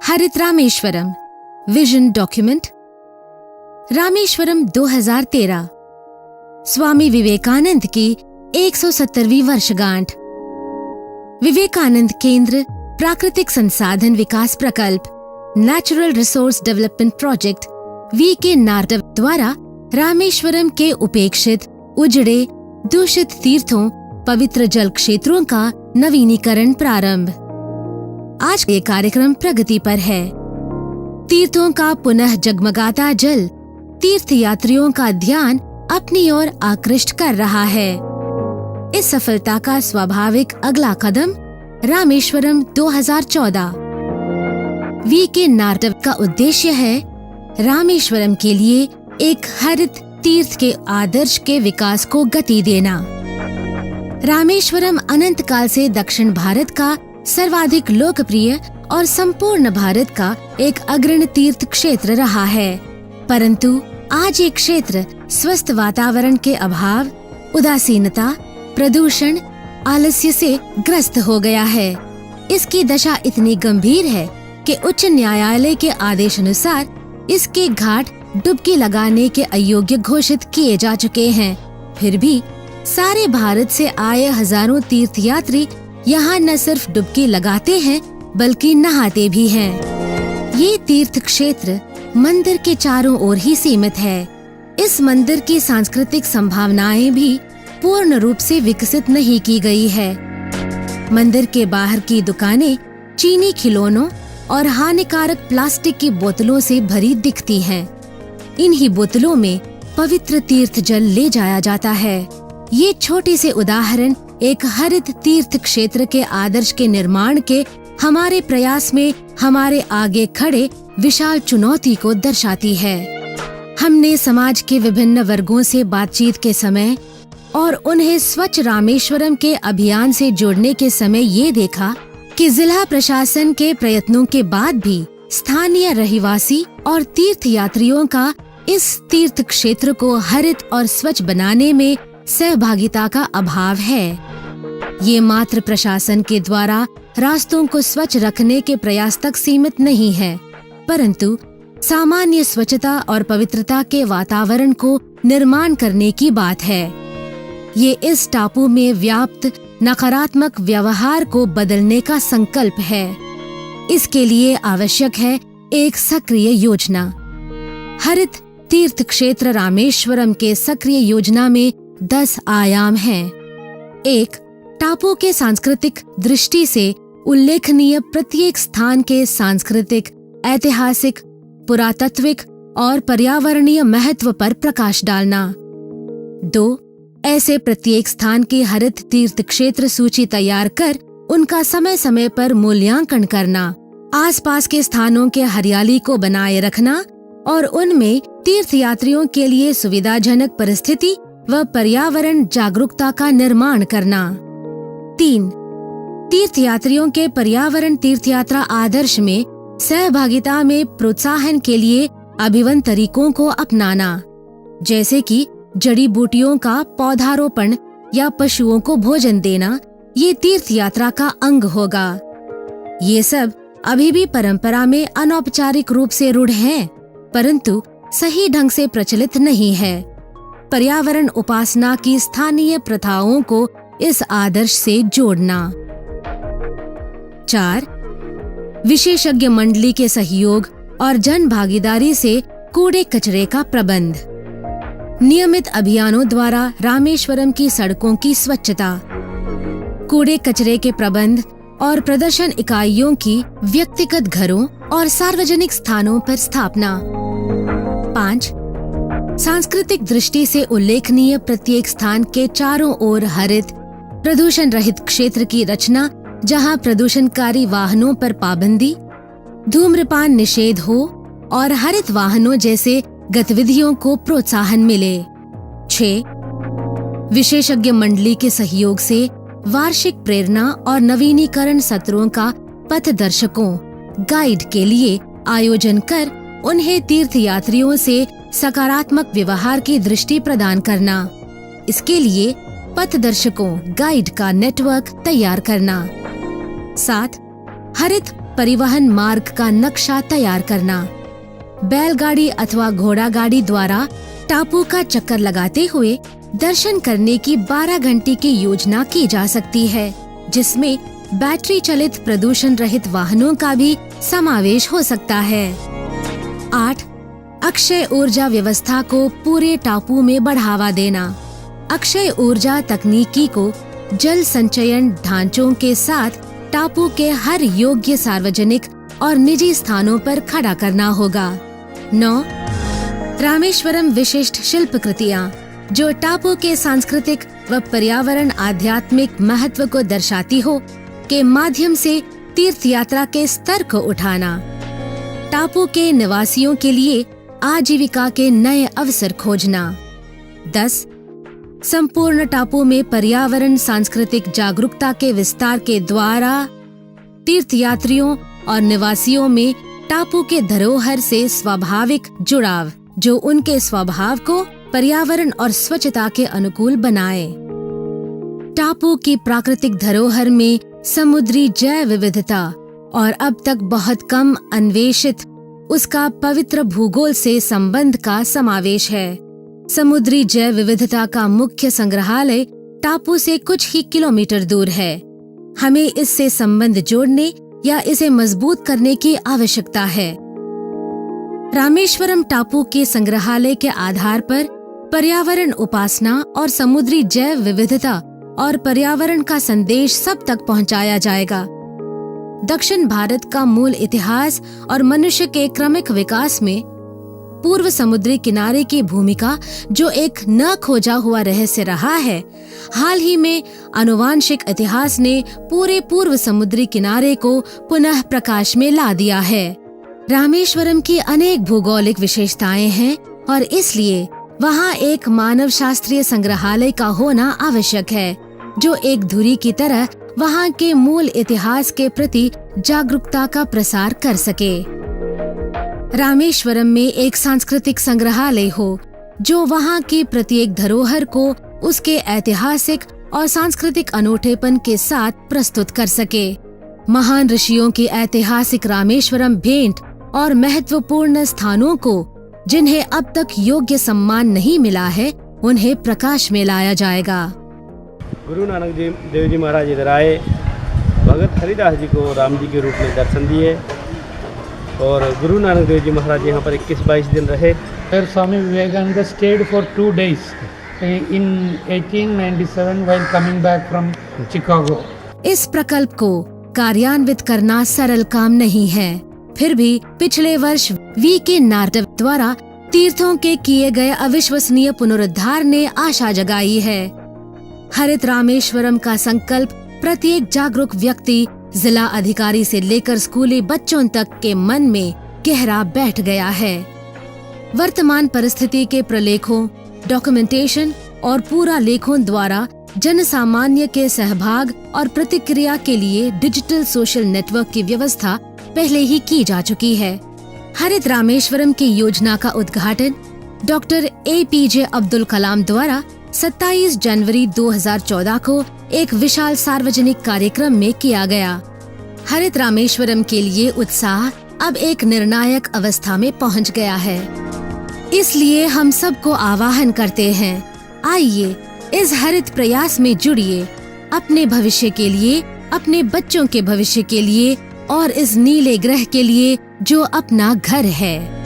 हरित Rameswaram vision document. Rameswaram 2013 Swami Vivekananda की 170वीं वर्षगांठ। विवेकानंद केंद्र प्राकृतिक संसाधन विकास प्रकल्प natural resource development project VK नार्डव द्वारा रामेश्वरम के उपेक्षित, उजड़े, दूषित तीर्थों, पवित्र जल क्षेत्रों का नवीनीकरण प्रारंभ। आज ये कार्यक्रम प्रगति पर है। तीर्थों का पुनः जगमगाता जल तीर्थ यात्रियों का ध्यान अपनी ओर आकृष्ट कर रहा है। इस सफलता का स्वाभाविक अगला कदम रामेश्वरम 2014 वीके नार्डव का उद्देश्य है रामेश्वरम के लिए एक हरित तीर्थ के आदर्श के विकास को गति देना। रामेश्वरम अनंत काल से दक्षिण भारत का सर्वाधिक लोकप्रिय और संपूर्ण भारत का एक अग्रणी तीर्थ क्षेत्र रहा है, परंतु आज ये क्षेत्र स्वस्थ वातावरण के अभाव, उदासीनता, प्रदूषण, आलस्य से ग्रस्त हो गया है। इसकी दशा इतनी गंभीर है कि उच्च न्यायालय के आदेश अनुसार इसके घाट डुबकी लगाने के अयोग्य घोषित किए जा चुके हैं। फिर भी सारे भारत से आए हजारों तीर्थयात्री यहाँ न सिर्फ डुबकी लगाते हैं बल्कि नहाते भी हैं। ये तीर्थ क्षेत्र मंदिर के चारों ओर ही सीमित है। इस मंदिर की सांस्कृतिक संभावनाएं भी पूर्ण रूप से विकसित नहीं की गई है। मंदिर के बाहर की दुकानें चीनी खिलौनों और हानिकारक प्लास्टिक की बोतलों से भरी दिखती हैं। इन्हीं बोतलों में पवित्र तीर्थ जल ले जाया जाता है। ये छोटे से उदाहरण एक हरित तीर्थ क्षेत्र के आदर्श के निर्माण के हमारे प्रयास में हमारे आगे खड़े विशाल चुनौती को दर्शाती है। हमने समाज के विभिन्न वर्गों से बातचीत के समय और उन्हें स्वच्छ रामेश्वरम के अभियान से जोड़ने के समय ये देखा कि जिला प्रशासन के प्रयत्नों के बाद भी स्थानीय रहवासी और तीर्थ यात्रियों का इस तीर्थ क्षेत्र को हरित और स्वच्छ बनाने में सहभागिता का अभाव है। ये मात्र प्रशासन के द्वारा रास्तों को स्वच्छ रखने के प्रयास तक सीमित नहीं है, परंतु सामान्य स्वच्छता और पवित्रता के वातावरण को निर्माण करने की बात है। ये इस टापू में व्याप्त नकारात्मक व्यवहार को बदलने का संकल्प है। इसके लिए आवश्यक है एक सक्रिय योजना। हरित तीर्थ क्षेत्र रामेश्वरम के सक्रिय योजना में 10 आयाम हैं। 1. टापू के सांस्कृतिक दृष्टि से उल्लेखनीय प्रत्येक स्थान के सांस्कृतिक, ऐतिहासिक, पुरातात्विक और पर्यावरणीय महत्व पर प्रकाश डालना। 2. ऐसे प्रत्येक स्थान की हरित तीर्थ क्षेत्र सूची तैयार कर उनका समय समय पर मूल्यांकन करना। आसपास के स्थानों के हरियाली को बनाए रखना और उनमें तीर्थयात्रियों के लिए सुविधाजनक परिस्थिति व पर्यावरण जागरूकता का निर्माण करना। 3. तीर्थयात्रियों के पर्यावरण तीर्थयात्रा आदर्श में सहभागिता में प्रोत्साहन के लिए अभिनव तरीकों को अपनाना, जैसे कि जड़ी बूटियों का पौधारोपण या पशुओं को भोजन देना, ये तीर्थयात्रा का अंग होगा। ये सब अभी भी परंपरा में अनौपचारिक रूप से रूढ़ हैं, परंतु सही ढंग से प्रचलित नहीं है। पर्यावरण उपासना की स्थानीय प्रथाओं को इस आदर्श से जोड़ना। 4. विशेषज्ञ मंडली के सहयोग और जन भागीदारी से कूड़े कचरे का प्रबंध। नियमित अभियानों द्वारा रामेश्वरम की सड़कों की स्वच्छता, कूड़े कचरे के प्रबंध और प्रदर्शन इकाइयों की व्यक्तिगत घरों और सार्वजनिक स्थानों पर स्थापना। 5. सांस्कृतिक दृष्टि से उल्लेखनीय प्रत्येक स्थान के चारों ओर हरित, प्रदूषण रहित क्षेत्र की रचना, जहां प्रदूषणकारी वाहनों पर पाबंदी, धूम्रपान निषेध हो और हरित वाहनों जैसे गतिविधियों को प्रोत्साहन मिले। 6. विशेषज्ञ मंडली के सहयोग से वार्षिक प्रेरणा और नवीनीकरण सत्रों का पथदर्शकों, गाइड के लिए आयोजन कर उन्हें तीर्थयात्रियों से सकारात्मक व्यवहार की दृष्टि प्रदान करना। इसके लिए पथदर्शकों, गाइड का नेटवर्क तैयार करना। 7. हरित परिवहन मार्ग का नक्शा तैयार करना। बैलगाड़ी अथवा घोड़ा गाड़ी द्वारा टापू का चक्कर लगाते हुए दर्शन करने की 12 घंटे की योजना की जा सकती है, जिसमें बैटरी चलित प्रदूषण रहित वाहनों का भी समावेश हो सकता है। 8. अक्षय ऊर्जा व्यवस्था को पूरे टापू में बढ़ावा देना। अक्षय ऊर्जा तकनीकी को जल संचयन ढांचों के साथ टापू के हर योग्य सार्वजनिक और निजी स्थानों पर खड़ा करना होगा। 9. रामेश्वरम विशिष्ट शिल्पकृतियाँ जो टापू के सांस्कृतिक व पर्यावरण आध्यात्मिक महत्व को दर्शाती हो के माध्यम से तीर्थ यात्रा के स्तर को उठाना। टापू के निवासियों के लिए आजीविका के नए अवसर खोजना। 10. संपूर्ण टापू में पर्यावरण सांस्कृतिक जागरूकता के विस्तार के द्वारा तीर्थयात्रियों और निवासियों में टापू के धरोहर से स्वाभाविक जुड़ाव जो उनके स्वभाव को पर्यावरण और स्वच्छता के अनुकूल बनाए। टापू की प्राकृतिक धरोहर में समुद्री जैव विविधता और अब तक बहुत कम अन्वेषित उसका पवित्र भूगोल से संबंध का समावेश है। समुद्री जैव विविधता का मुख्य संग्रहालय टापू से कुछ ही किलोमीटर दूर है। हमें इससे संबंध जोड़ने या इसे मजबूत करने की आवश्यकता है। रामेश्वरम टापू के संग्रहालय के आधार पर पर्यावरण उपासना और समुद्री जैव विविधता और पर्यावरण का संदेश सब तक पहुंचाया जाएगा। दक्षिण भारत का मूल इतिहास और मनुष्य के क्रमिक विकास में पूर्व समुद्री किनारे की भूमिका जो एक न खोजा हुआ रहस्य रहा है, हाल ही में आनुवांशिक इतिहास ने पूरे पूर्व समुद्री किनारे को पुनः प्रकाश में ला दिया है। रामेश्वरम की अनेक भौगोलिक विशेषताएं हैं और इसलिए वहाँ एक मानव शास्त्रीय संग्रहालय का होना आवश्यक है जो एक धुरी की तरह वहाँ के मूल इतिहास के प्रति जागरूकता का प्रसार कर सके। रामेश्वरम में एक सांस्कृतिक संग्रहालय हो जो वहाँ की प्रत्येक धरोहर को उसके ऐतिहासिक और सांस्कृतिक अनूठेपन के साथ प्रस्तुत कर सके। महान ऋषियों की ऐतिहासिक रामेश्वरम भेंट और महत्वपूर्ण स्थानों को जिन्हें अब तक योग्य सम्मान नहीं मिला है, उन्हें प्रकाश में लाया जाएगा। गुरु नानक देव जी महाराज इधर आए, भगत हरिदास जी को राम जी के रूप में दर्शन दिए और गुरु नानक देव जी महाराज यहाँ पर 21-22 दिन रहे। Where Swami Vivekananda stayed for 2 days in 1897 while coming back from Chicago. इस प्रकल्प को कार्यान्वित करना सरल काम नहीं है, फिर भी पिछले वर्ष वी.के. नारटव द्वारा तीर्थों के किए गए अविश्वसनीय पुनरुद्धार ने आशा जगाई है। हरित रामेश्वरम का संकल्प प्रत्येक जागरूक व्यक्ति, जिला अधिकारी से लेकर स्कूली बच्चों तक के मन में गहरा बैठ गया है। वर्तमान परिस्थिति के प्रलेखों, डॉक्यूमेंटेशन और पूरा लेखों द्वारा जन सामान्य के सहभाग और प्रतिक्रिया के लिए डिजिटल सोशल नेटवर्क की व्यवस्था पहले ही की जा चुकी है। हरित रामेश्वरम की योजना का उद्घाटन डॉक्टर APJ अब्दुल कलाम द्वारा 27 जनवरी 2014 को एक विशाल सार्वजनिक कार्यक्रम में किया गया। हरित रामेश्वरम के लिए उत्साह अब एक निर्णायक अवस्था में पहुंच गया है। इसलिए हम सबको आह्वान करते हैं, आइए इस हरित प्रयास में जुड़िए, अपने भविष्य के लिए, अपने बच्चों के भविष्य के लिए और इस नीले ग्रह के लिए जो अपना घर है।